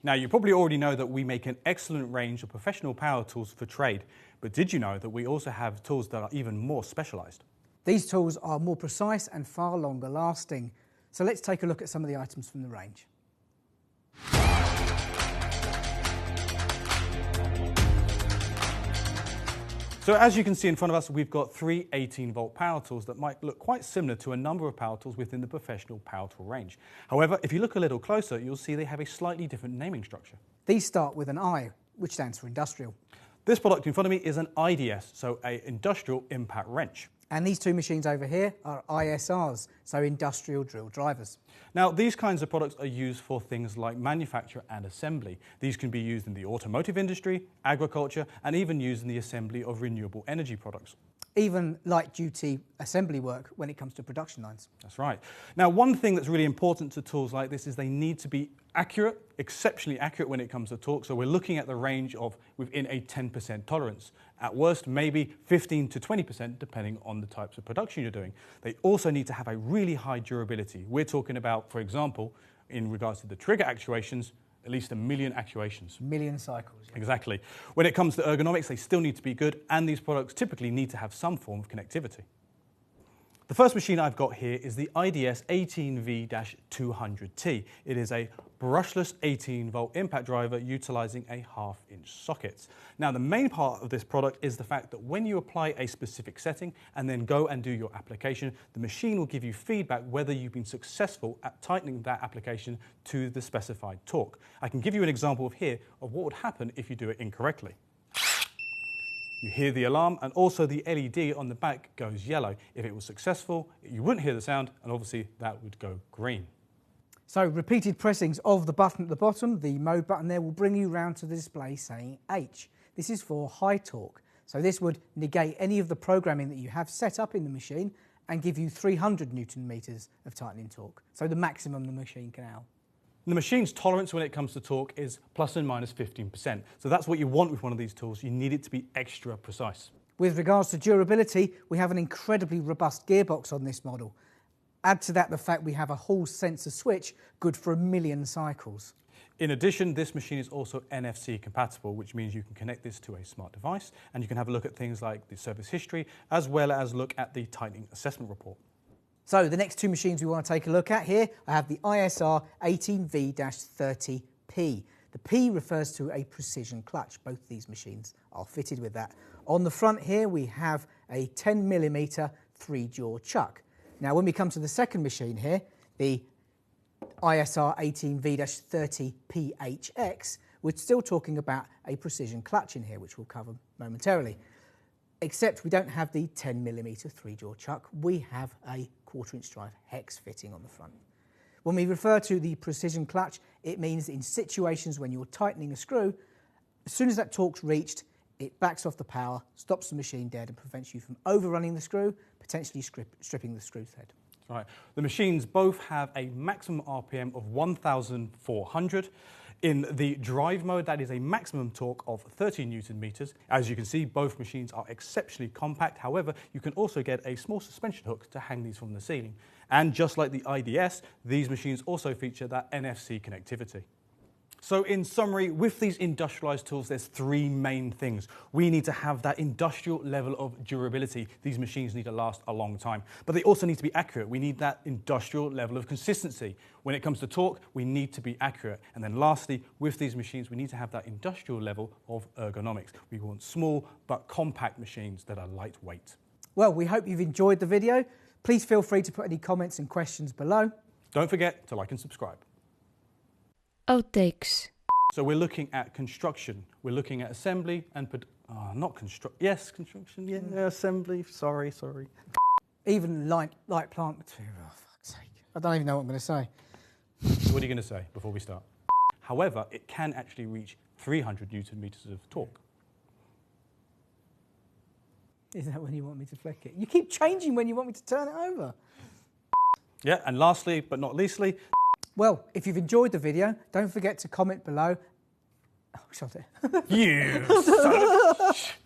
Now, you probably already know that we make an excellent range of professional power tools for trade, but did you know that we also have tools that are even more specialised? These tools are more precise and far longer lasting. So let's take a look at some of the items from the range. So as you can see in front of us, we've got three 18-volt power tools that might look quite similar to a number of power tools within the professional power tool range. However, if you look a little closer, you'll see they have a slightly different naming structure. These start with an I, which stands for industrial. This product in front of me is an IDS, so an industrial impact wrench. And these two machines over here are ISRs, so industrial drill drivers. Now, these kinds of products are used for things like manufacture and assembly. These can be used in the automotive industry, agriculture, and even used in the assembly of renewable energy products. Even light-duty assembly work when it comes to production lines. That's right. Now, one thing that's really important to tools like this is they need to be accurate, exceptionally accurate when it comes to torque. So we're looking at the range of within a 10% tolerance. At worst, maybe 15 to 20%, depending on the types of production you're doing. They also need to have a really high durability. We're talking about, for example, in regards to the trigger actuations, at least 1 million actuations. Million cycles. Yeah. Exactly. When it comes to ergonomics, they still need to be good, and these products typically need to have some form of connectivity. The first machine I've got here is the IDS 18V-200T. It is a brushless 18-volt impact driver utilising a 1/2-inch socket. Now, the main part of this product is the fact that when you apply a specific setting and then go and do your application, the machine will give you feedback whether you've been successful at tightening that application to the specified torque. I can give you an example here of what would happen if you do it incorrectly. You hear the alarm, and also the LED on the back goes yellow. If it was successful, you wouldn't hear the sound, and obviously that would go green. So repeated pressings of the button at the bottom, the mode button there, will bring you round to the display saying H. This is for high torque. So this would negate any of the programming that you have set up in the machine and give you 300 Newton meters of tightening torque. So the maximum the machine can handle. The machine's tolerance when it comes to torque is plus and minus 15%. So that's what you want with one of these tools. You need it to be extra precise. With regards to durability, we have an incredibly robust gearbox on this model. Add to that the fact we have a Hall sensor switch, good for 1 million cycles. In addition, this machine is also NFC compatible, which means you can connect this to a smart device, and you can have a look at things like the service history, as well as look at the tightening assessment report. So the next two machines we want to take a look at here, I have the ISR 18V-30P. The P refers to a precision clutch. Both of these machines are fitted with that. On the front here we have a 10mm 3-jaw chuck. Now when we come to the second machine here, the ISR 18V-30 PHX, we're still talking about a precision clutch in here, which we'll cover momentarily. Except we don't have the 10mm 3-jaw chuck, we have a 1/4-inch drive hex fitting on the front. When we refer to the precision clutch, it means in situations when you're tightening a screw, as soon as that torque's reached, it backs off the power, stops the machine dead and prevents you from overrunning the screw, potentially stripping the screw thread. Right. The machines both have a maximum RPM of 1,400. In the drive mode, that is a maximum torque of 30 Newton meters. As you can see, both machines are exceptionally compact. However, you can also get a small suspension hook to hang these from the ceiling. And just like the IDS, these machines also feature that NFC connectivity. So in summary, with these industrialized tools, there's three main things. We need to have that industrial level of durability. These machines need to last a long time, but they also need to be accurate. We need that industrial level of consistency. When it comes to torque, we need to be accurate. And then lastly, with these machines, we need to have that industrial level of ergonomics. We want small but compact machines that are lightweight. Well, we hope you've enjoyed the video. Please feel free to put any comments and questions below. Don't forget to like and subscribe. Outtakes. So we're looking at construction, we're looking at assembly and construction, yeah, assembly, sorry. Even light plant material, oh, fuck's sake. I don't even know what I'm going to say. What are you going to say before we start? However, it can actually reach 300 Newton meters of torque. Is that when you want me to flick it? You keep changing when you want me to turn it over. Yeah, and lastly, but not leastly, well, if you've enjoyed the video, don't forget to comment below. Oh, shut it. You son of...